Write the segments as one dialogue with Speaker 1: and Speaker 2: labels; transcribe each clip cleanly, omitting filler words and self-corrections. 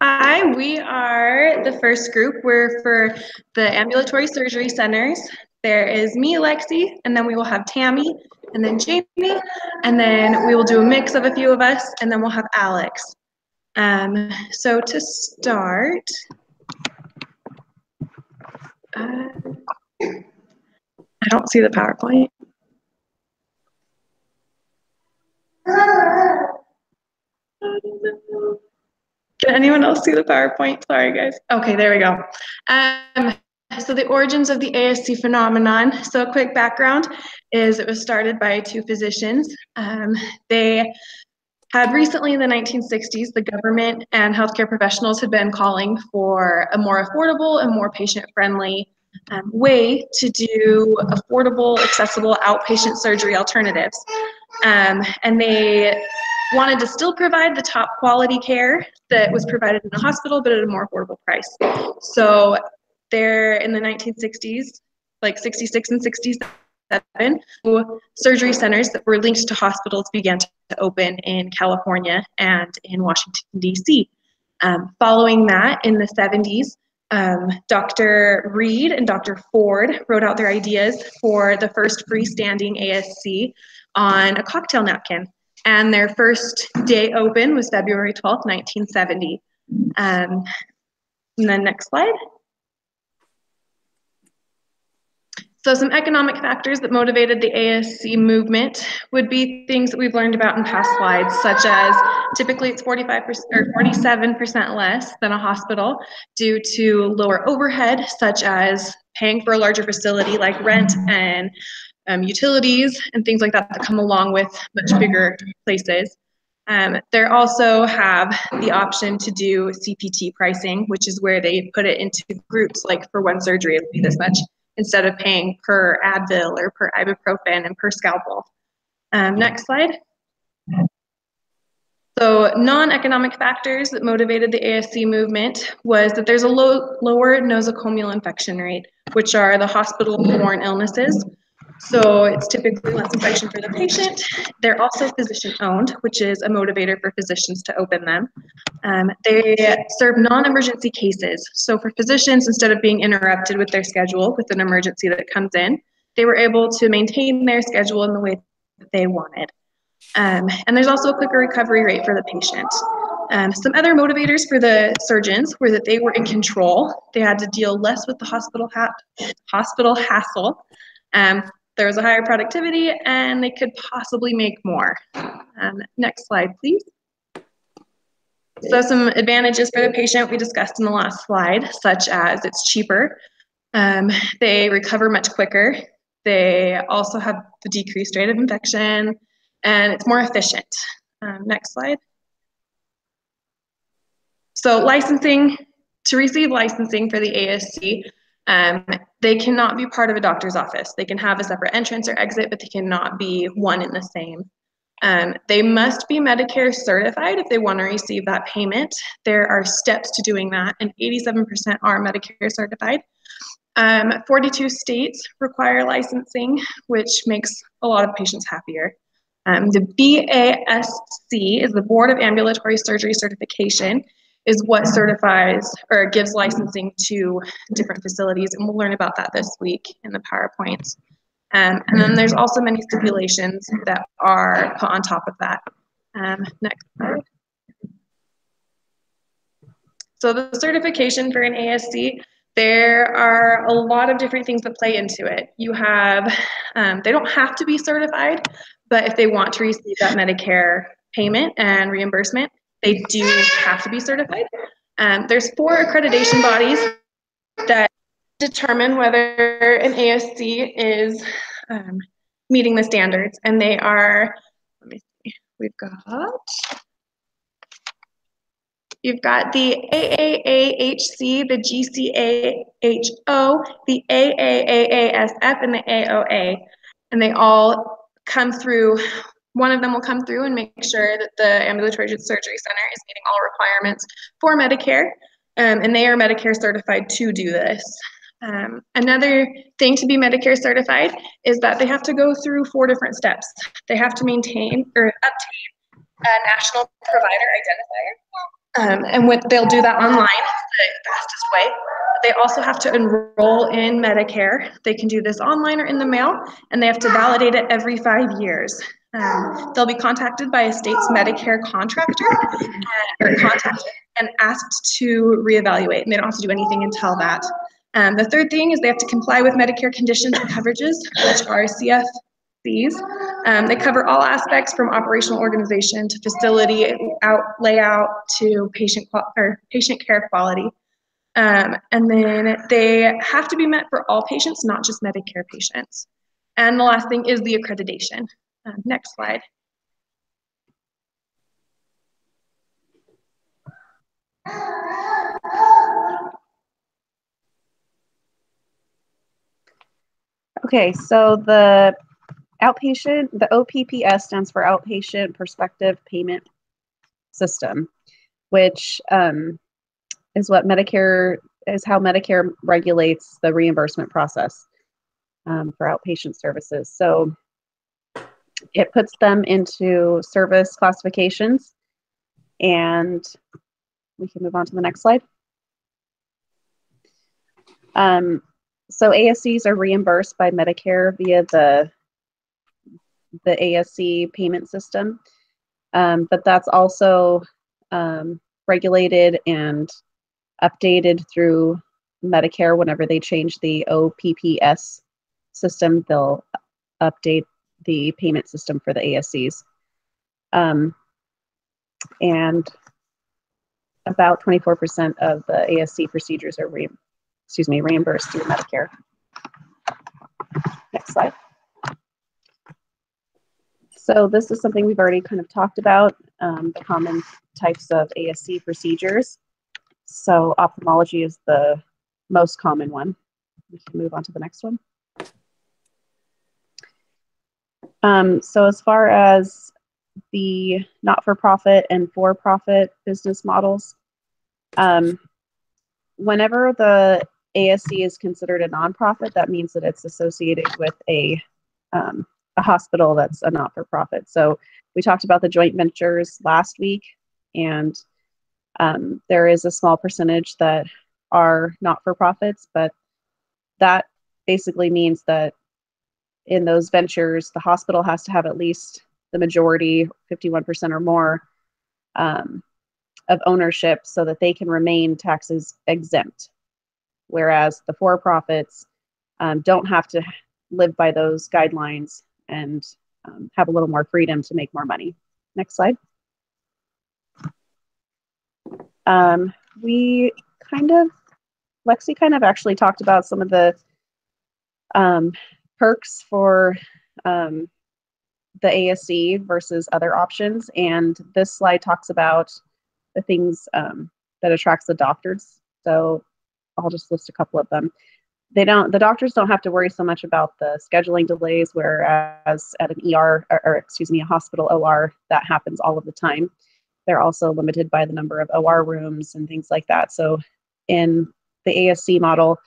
Speaker 1: Hi, we are the first group. We're for the ambulatory surgery centers. There is me, Lexi, and then we will have Tammy, and then Jamie, and then we will do a mix of a few of us, and then we'll have Alex. So to start, I don't see the PowerPoint. Can anyone else see the PowerPoint? Sorry, guys. Okay, there we go. So the origins of the ASC phenomenon. So a quick background is it was started by two physicians. They had recently in the 1960s, the government and healthcare professionals had been calling for a more affordable and more patient-friendly way to do affordable, accessible outpatient surgery alternatives. And they wanted to still provide the top quality care that was provided in the hospital, but at a more affordable price. So there in the 1960s, like 66 and 67, surgery centers that were linked to hospitals began to open in California and in Washington, D.C. Following that, in the 70s, Dr. Reed and Dr. Ford wrote out their ideas for the first freestanding ASC on a cocktail napkin. And their first day open was February 12th, 1970. And then next slide. So some economic factors that motivated the ASC movement would be things that we've learned about in past slides, such as typically it's 45% or 47% less than a hospital due to lower overhead, such as paying for a larger facility like rent and utilities and things like that that come along with much bigger places. They also have the option to do CPT pricing, which is where they put it into groups, like for one surgery, it'll be this much, instead of paying per Advil or per ibuprofen and per scalpel. Next slide. So non-economic factors that motivated the ASC movement was that there's a lower nosocomial infection rate, which are the hospital-borne illnesses. So it's typically less infection for the patient. They're also physician-owned, which is a motivator for physicians to open them. They serve non-emergency cases. So for physicians, instead of being interrupted with their schedule with an emergency that comes in, they were able to maintain their schedule in the way that they wanted. And there's also a quicker recovery rate for the patient. Some other motivators for the surgeons were that they were in control. They had to deal less with the hospital hassle. There was a higher productivity and they could possibly make more. Next slide, please. So some advantages for the patient we discussed in the last slide, such as it's cheaper. They recover much quicker. They also have the decreased rate of infection and it's more efficient. Next slide. So licensing, to receive licensing for the ASC, they cannot be part of a doctor's office. They can have a separate entrance or exit, but they cannot be one and the same. They must be Medicare certified if they want to receive that payment. There are steps to doing that, and 87% are Medicare certified. 42 states require licensing, which makes a lot of patients happier. The BASC is the Board of Ambulatory Surgery Certification, is what certifies or gives licensing to different facilities, and we'll learn about that this week in the PowerPoints. And then there's also many stipulations that are put on top of that. Next slide. So the certification for an ASC, there are a lot of different things that play into it. You have, they don't have to be certified, but if they want to receive that Medicare payment and reimbursement, they do have to be certified. There's 4 accreditation bodies that determine whether an ASC is meeting the standards, and they are, let me see, you've got the AAAHC, the GCAHO, the AAAASF, and the AOA, and they all come through. One of them will come through and make sure that the ambulatory surgery center is meeting all requirements for Medicare, and they are Medicare certified to do this. Another thing to be Medicare certified is that they have to go through 4 different steps. They have to maintain or obtain a national provider identifier. And they'll do that online, the fastest way. They also have to enroll in Medicare. They can do this online or in the mail, and they have to validate it every 5 years. They'll be contacted by a state's Medicare contractor or contacted and asked to reevaluate, and they don't have to do anything until that. The third thing is they have to comply with Medicare conditions and coverages, which are CFCs. They cover all aspects from operational organization to facility layout to patient care quality. And then they have to be met for all patients, not just Medicare patients. And the last thing is the accreditation. Next slide.
Speaker 2: Okay, so the OPPS stands for Outpatient Prospective Payment System, which is how Medicare regulates the reimbursement process for outpatient services. So it puts them into service classifications, and we can move on to the next slide. So ASCs are reimbursed by Medicare via the ASC payment system, but that's also regulated and updated through Medicare. Whenever they change the OPPS system, they'll update the payment system for the ASCs. And about 24% of the ASC procedures are reimbursed through Medicare. Next slide. So this is something we've already kind of talked about, the common types of ASC procedures. So ophthalmology is the most common one. We can move on to the next one. So as far as the not-for-profit and for-profit business models, whenever the ASC is considered a nonprofit, that means that it's associated with a hospital that's a not-for-profit. So we talked about the joint ventures last week, and there is a small percentage that are not-for-profits, but that basically means that in those ventures, the hospital has to have at least the majority, 51% or more, of ownership so that they can remain taxes exempt. Whereas the for-profits don't have to live by those guidelines and have a little more freedom to make more money. Next slide. Lexi kind of actually talked about some of the perks for the ASC versus other options, and this slide talks about the things that attracts the doctors. So I'll just list a couple of them. The doctors don't have to worry so much about the scheduling delays, whereas at an a hospital OR, that happens all of the time. They're also limited by the number of OR rooms and things like that. So in the ASC model,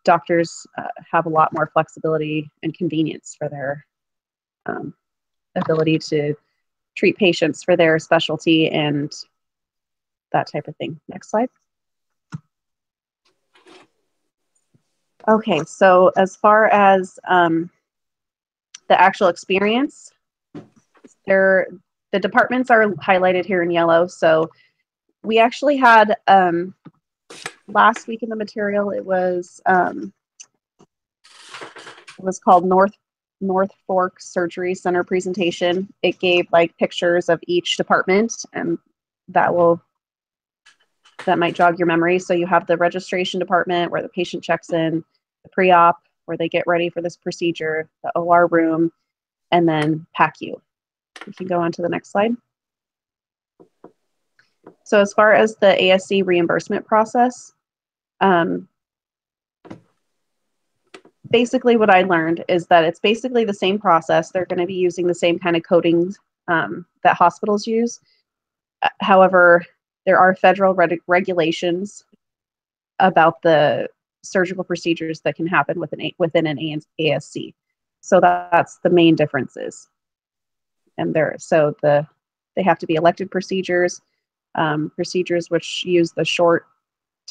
Speaker 2: doctors have a lot more flexibility and convenience for their ability to treat patients for their specialty and that type of thing. Next slide. Okay, so as far as the actual experience, the departments are highlighted here in yellow. So we actually had last week in the material, it was called North Fork Surgery Center presentation. It gave like pictures of each department, and that might jog your memory. So you have the registration department where the patient checks in, the pre-op where they get ready for this procedure, the OR room, and then PACU. We can go on to the next slide. So as far as the ASC reimbursement process, basically what I learned is that it's basically the same process. They're going to be using the same kind of coding that hospitals use. However, there are federal regulations about the surgical procedures that can happen within an ASC. So that's the main differences. And they have to be elective procedures. procedures which use the short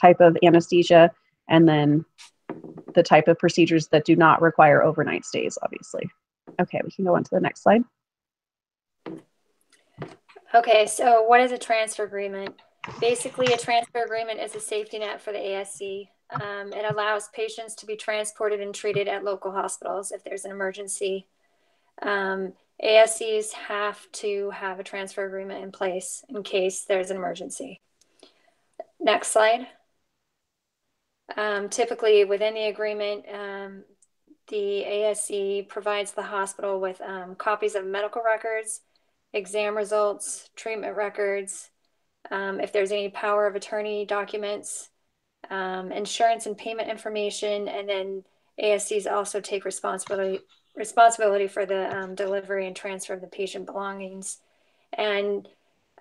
Speaker 2: type of anesthesia, and then the type of procedures that do not require overnight stays, obviously. Okay, we can go on to the next slide.
Speaker 3: Okay, so what is a transfer agreement? Basically, a transfer agreement is a safety net for the ASC. It allows patients to be transported and treated at local hospitals if there's an emergency. ASCs have to have a transfer agreement in place in case there's an emergency. Next slide. Typically, within the agreement, the ASC provides the hospital with copies of medical records, exam results, treatment records, if there's any power of attorney documents, insurance and payment information, and then ASCs also take responsibility for the delivery and transfer of the patient belongings. And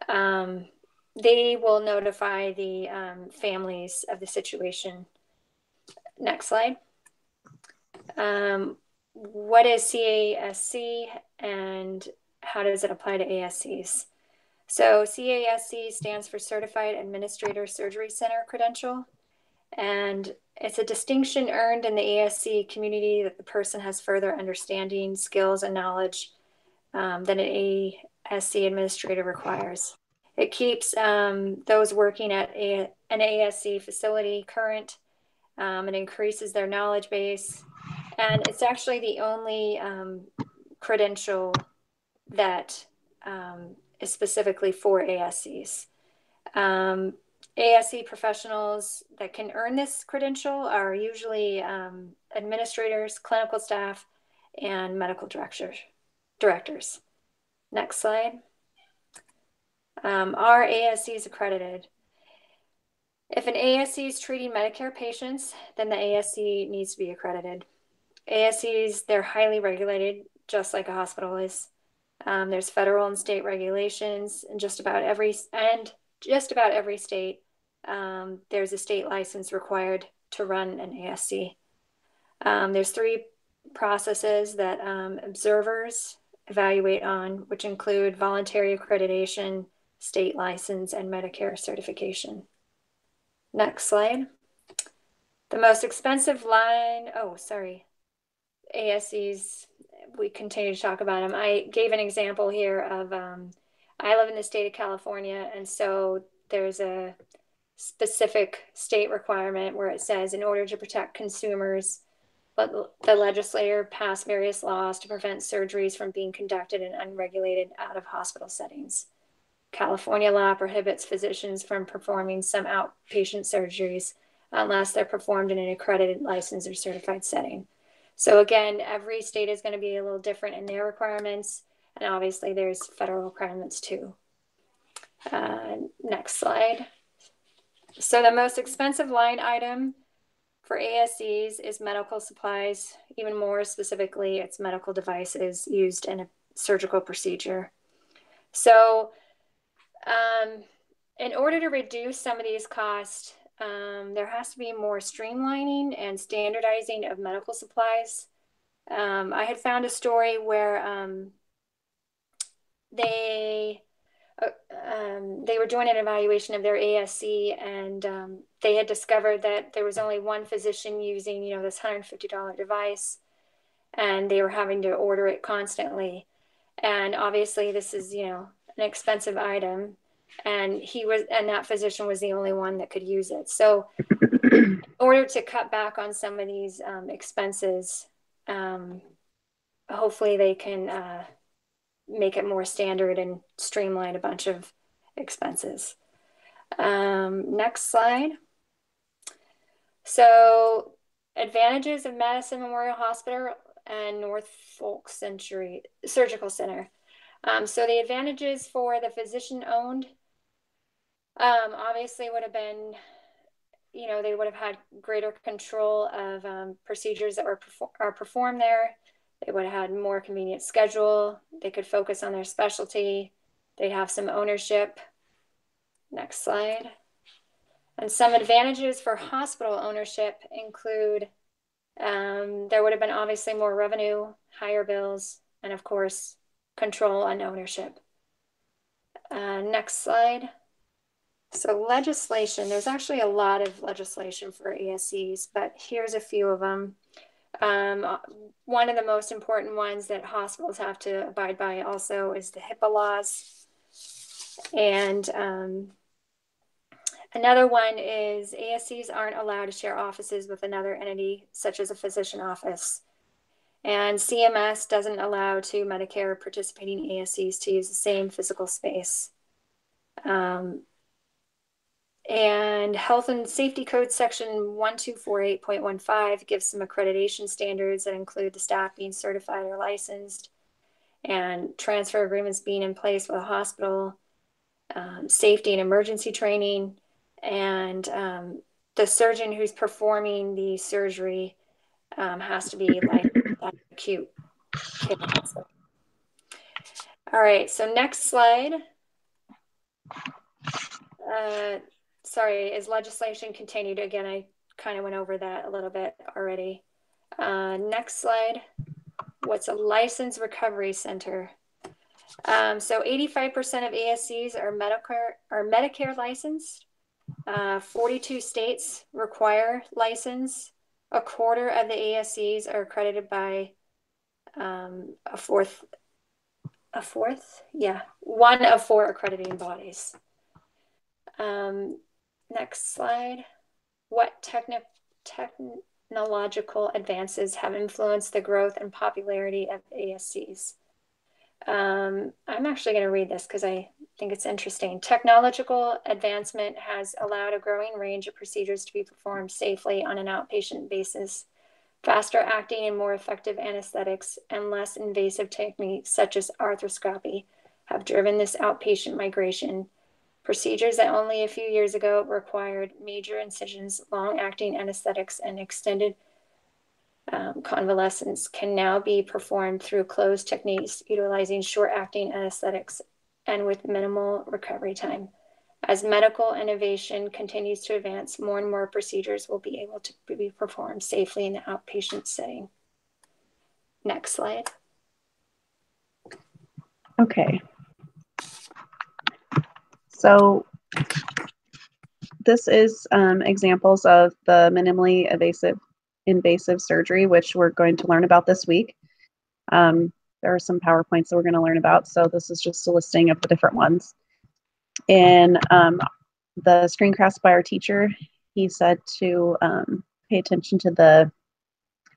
Speaker 3: they will notify the families of the situation. Next slide. What is CASC and how does it apply to ASCs? So CASC stands for Certified Administrator Surgery Center Credential. And it's a distinction earned in the ASC community that the person has further understanding, skills, and knowledge than an ASC administrator requires. It keeps those working at an ASC facility current. It increases their knowledge base. And it's actually the only credential that is specifically for ASCs. ASC professionals that can earn this credential are usually administrators, clinical staff, and medical directors. Next slide. Are ASCs accredited? If an ASC is treating Medicare patients, then the ASC needs to be accredited. ASCs, they're highly regulated, just like a hospital is. There's federal and state regulations in just about every state. There's a state license required to run an ASC. There's 3 processes that observers evaluate on, which include voluntary accreditation, state license, and Medicare certification. Next slide. The most expensive line, ASCs, we continue to talk about them. I gave an example here of, I live in the state of California, and so there's a specific state requirement where it says in order to protect consumers, but the legislature passed various laws to prevent surgeries from being conducted in unregulated out-of-hospital settings. California law prohibits physicians from performing some outpatient surgeries unless they're performed in an accredited, licensed, or certified setting. So again, every state is going to be a little different in their requirements, and obviously there's federal requirements too. Next slide. So the most expensive line item for ASCs is medical supplies. Even more specifically, it's medical devices used in a surgical procedure. So in order to reduce some of these costs, there has to be more streamlining and standardizing of medical supplies. I had found a story where they were doing an evaluation of their ASC, and they had discovered that there was only one physician using, this $150 device, and they were having to order it constantly. And obviously this is, an expensive item, and that physician was the only one that could use it. So in order to cut back on some of these expenses, hopefully they can make it more standard and streamline a bunch of expenses. Next slide. So advantages of Madison Memorial Hospital and Norfolk Surgical Center. So the advantages for the physician-owned obviously would have been, they would have had greater control of procedures that are performed there. They would have had more convenient schedule. They could focus on their specialty. They'd have some ownership. Next slide. And some advantages for hospital ownership include there would have been obviously more revenue, higher bills, and of course, control and ownership. Next slide. So legislation, there's actually a lot of legislation for ASCs, but here's a few of them. One of the most important ones that hospitals have to abide by also is the HIPAA laws. And another one is ASCs aren't allowed to share offices with another entity, such as a physician office. And CMS doesn't allow two Medicare participating ASCs to use the same physical space. And Health and Safety Code section 1248.15 gives some accreditation standards that include the staff being certified or licensed and transfer agreements being in place with a hospital, safety and emergency training, and the surgeon who's performing the surgery has to be licensed at acute care hospital. All right, so next slide. Sorry, is legislation continued? Again, I kind of went over that a little bit already. Next slide. What's a licensed recovery center? So 85% of ASCs are Medicare licensed. 42 states require license. A quarter of the ASCs are accredited by one of four accrediting bodies. Next slide. What technological advances have influenced the growth and popularity of ASCs? I'm actually going to read this because I think it's interesting. Technological advancement has allowed a growing range of procedures to be performed safely on an outpatient basis. Faster acting and more effective anesthetics and less invasive techniques such as arthroscopy have driven this outpatient migration. Procedures that only a few years ago required major incisions, long-acting anesthetics, and extended convalescence can now be performed through closed techniques utilizing short-acting anesthetics and with minimal recovery time. As medical innovation continues to advance, more and more procedures will be able to be performed safely in the outpatient setting. Next slide.
Speaker 2: Okay. So this is examples of the minimally invasive surgery, which we're going to learn about this week. There are some PowerPoints that we're going to learn about. So this is just a listing of the different ones. And the screencast by our teacher, he said to pay attention to I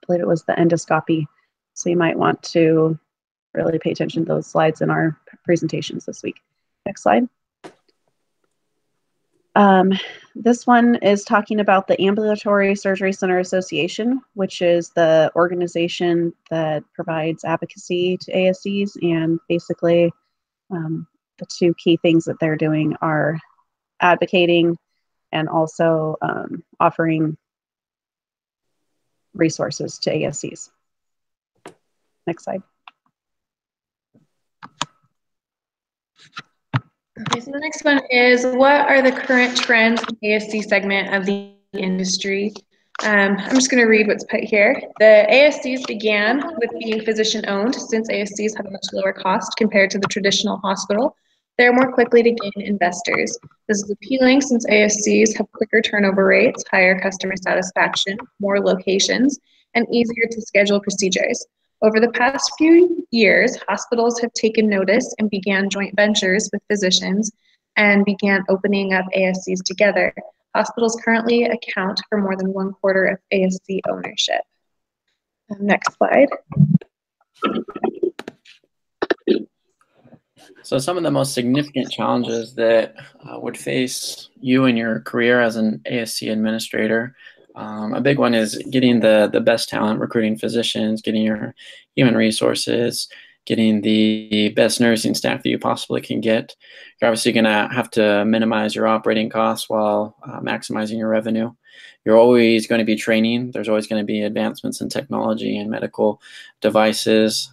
Speaker 2: believe it was the endoscopy. So you might want to really pay attention to those slides in our presentations this week. Next slide. This one is talking about the Ambulatory Surgery Center Association, which is the organization that provides advocacy to ASCs, and basically the two key things that they're doing are advocating and also offering resources to ASCs. Next slide.
Speaker 1: Okay, so the next one is, what are the current trends in the ASC segment of the industry? I'm just going to read what's put here. The ASCs began with being physician-owned, since ASCs have a much lower cost compared to the traditional hospital. They're more quickly to gain investors. This is appealing since ASCs have quicker turnover rates, higher customer satisfaction, more locations, and easier to schedule procedures. Over the past few years, hospitals have taken notice and began joint ventures with physicians and began opening up ASCs together. Hospitals currently account for more than 1/4 of ASC ownership. Next slide.
Speaker 4: So some of the most significant challenges that would face you in your career as an ASC administrator, a big one is getting the best talent, recruiting physicians, getting your human resources, getting the best nursing staff that you possibly can get. You're obviously going to have to minimize your operating costs while maximizing your revenue. You're always going to be training. There's always going to be advancements in technology and medical devices.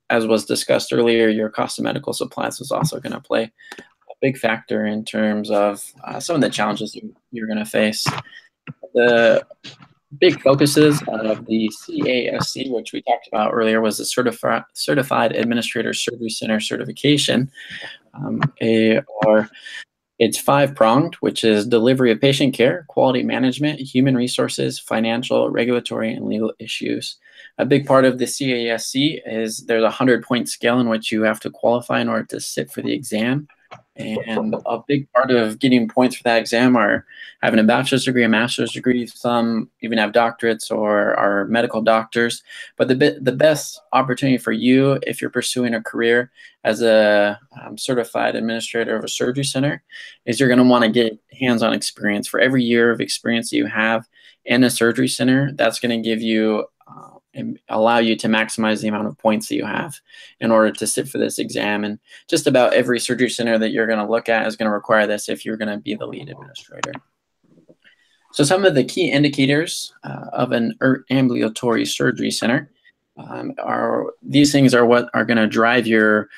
Speaker 4: As was discussed earlier, your cost of medical supplies is also going to play a big factor in terms of some of the challenges you're going to face. The big focuses of the CASC, which we talked about earlier, was the Certified Administrator Surgery Center certification. It's 5-pronged, which is delivery of patient care, quality management, human resources, financial, regulatory, and legal issues. A big part of the CASC is there's a 100-point scale in which you have to qualify in order to sit for the exam. And a big part of getting points for that exam are having a bachelor's degree, a master's degree. Some even have doctorates or are medical doctors. But the best opportunity for you, if you're pursuing a career as a certified administrator of a surgery center, is you're going to want to get hands-on experience. For every year of experience that you have in a surgery center, that's going to give you and allow you to maximize the amount of points that you have in order to sit for this exam. And just about every surgery center that you're going to look at is going to require this if you're going to be the lead administrator. So some of the key indicators of an ambulatory surgery center these things are what are going to drive your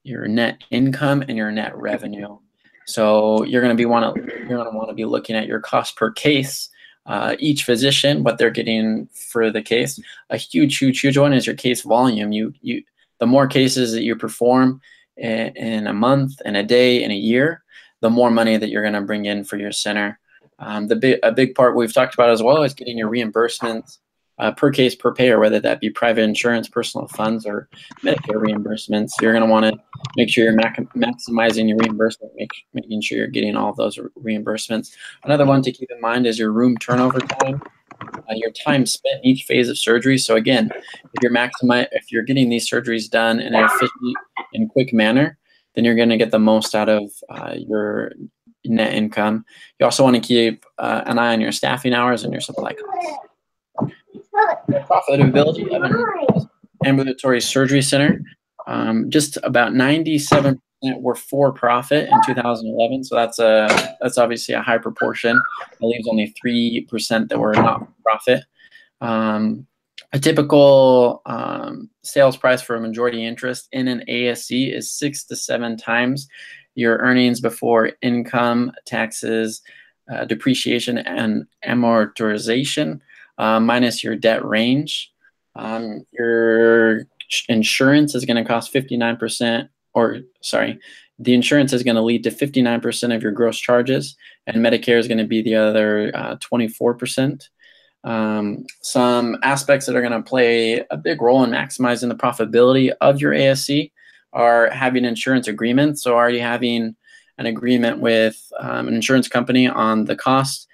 Speaker 4: net income and your net revenue. So you're going to want to be looking at your cost per case. Each physician, what they're getting for the case. A huge one is your case volume. The more cases that you perform in a month, in a day, in a year, the more money that you're going to bring in for your center. A big part we've talked about as well is getting your reimbursements per case per payer, whether that be private insurance, personal funds, or Medicare reimbursements. You're going to want to make sure you're maximizing your reimbursement, making sure you're getting all of those reimbursements. Another one to keep in mind is your room turnover time, your time spent in each phase of surgery. So again, if you're getting these surgeries done in an efficient and quick manner, then you're going to get the most out of your net income. You also want to keep an eye on your staffing hours and your supply costs. The profitability of an ambulatory surgery center, just about 97% were for profit in 2011. So that's obviously a high proportion. It leaves only 3% that were not for profit. A typical sales price for a majority interest in an ASC is 6 to 7 times your earnings before income, taxes, depreciation, and amortization. Minus your debt range. Your insurance is going to cost 59%, the insurance is going to lead to 59% of your gross charges, and Medicare is going to be the other 24%. Some aspects that are going to play a big role in maximizing the profitability of your ASC are having insurance agreements. So already having an agreement with an insurance company on the cost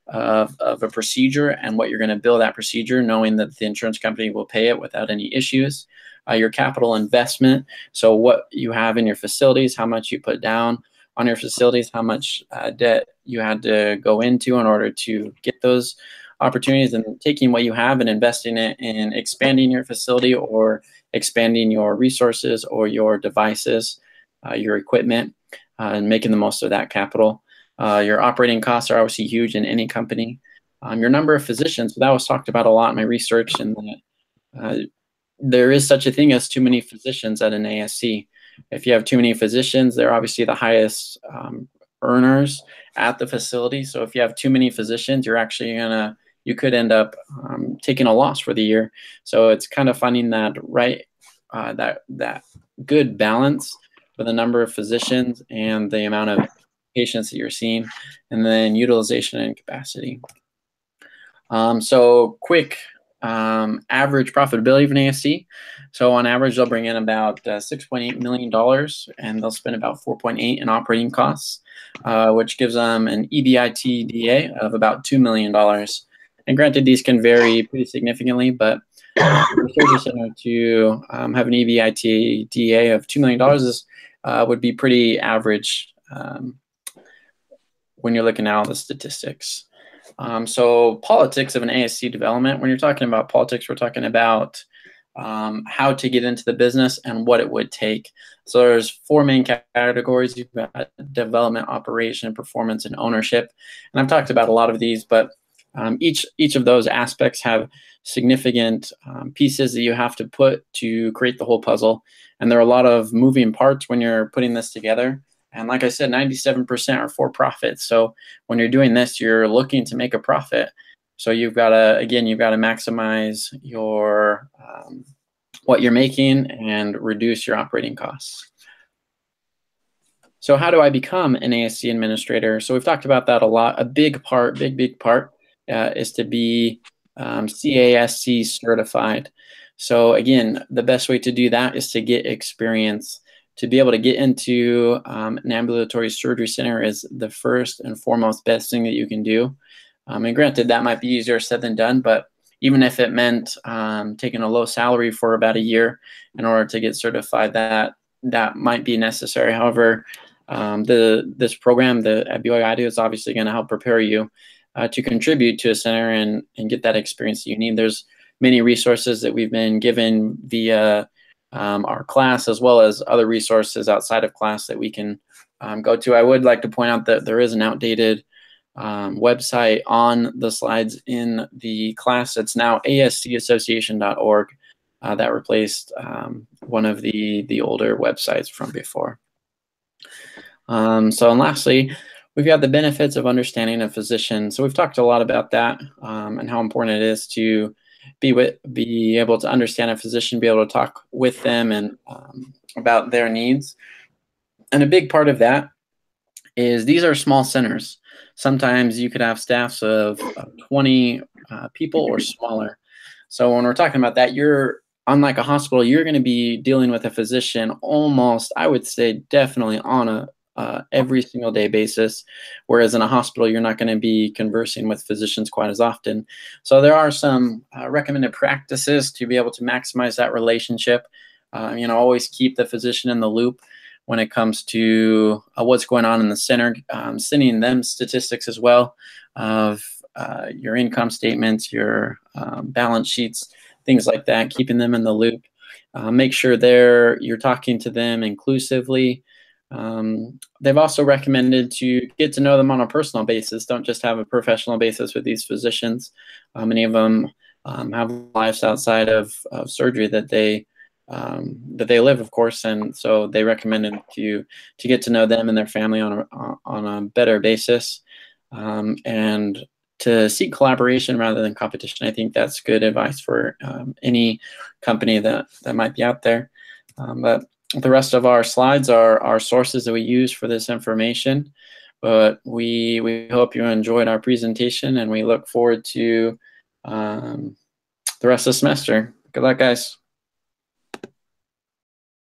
Speaker 4: of a procedure and what you're going to bill that procedure, knowing that the insurance company will pay it without any issues. Your capital investment, so what you have in your facilities, how much you put down on your facilities, how much debt you had to go into in order to get those opportunities, and taking what you have and investing it in expanding your facility or expanding your resources or your devices, your equipment, and making the most of that capital. Your operating costs are obviously huge in any company. Your number of physicians, so that was talked about a lot in my research, and there is such a thing as too many physicians at an ASC. If you have too many physicians, they're obviously the highest earners at the facility. So if you have too many physicians, you could end up taking a loss for the year. So it's kind of finding that that good balance for the number of physicians and the amount of patients that you're seeing, and then utilization and capacity. So quick average profitability of an ASC. So on average, they'll bring in about $6.8 million, and they'll spend about $4.8 in operating costs, which gives them an EBITDA of about $2 million. And granted, these can vary pretty significantly, but for a surgery center to have an EBITDA of $2 million would be pretty average when you're looking at all the statistics. So politics of an ASC development, when you're talking about politics, we're talking about how to get into the business and what it would take. So there's 4 main categories. You've got development, operation, performance, and ownership. And I've talked about a lot of these, but each of those aspects have significant pieces that you have to put to create the whole puzzle. And there are a lot of moving parts when you're putting this together. And like I said, 97% are for profit. So when you're doing this, you're looking to make a profit. So you've got to maximize your what you're making and reduce your operating costs. So how do I become an ASC administrator? So we've talked about that a lot. A big part is to be CASC certified. So again, the best way to do that is to get experience. To be able to get into an ambulatory surgery center is the first and foremost best thing that you can do. And granted, that might be easier said than done, but even if it meant taking a low salary for about a year in order to get certified, that might be necessary. However, this program, at BYU is obviously going to help prepare you to contribute to a center and get that experience that you need. There's many resources that we've been given via our class, as well as other resources outside of class that we can go to. I would like to point out that there is an outdated website on the slides in the class. It's now ascassociation.org. That replaced one of the older websites from before. And lastly, we've got the benefits of understanding a physician. So we've talked a lot about that and how important it is to be able to understand a physician, be able to talk with them and about their needs. And a big part of that is these are small centers. Sometimes you could have staffs of 20 people or smaller. So when we're talking about that, unlike a hospital, you're going to be dealing with a physician almost, I would say, definitely on a every single day basis, whereas in a hospital, you're not going to be conversing with physicians quite as often. So there are some recommended practices to be able to maximize that relationship. Always keep the physician in the loop when it comes to what's going on in the center, sending them statistics as well of your income statements, your balance sheets, things like that, keeping them in the loop. Make sure you're talking to them inclusively. They've also recommended to get to know them on a personal basis. Don't just have a professional basis with these physicians. Many of them have lives outside of surgery that they live, of course, and so they recommended to get to know them and their family on a better basis, and to seek collaboration rather than competition. I think that's good advice for any company that might be out there. But the rest of our slides are our sources that we use for this information. But we hope you enjoyed our presentation, and we look forward to the rest of the semester. Good luck, guys.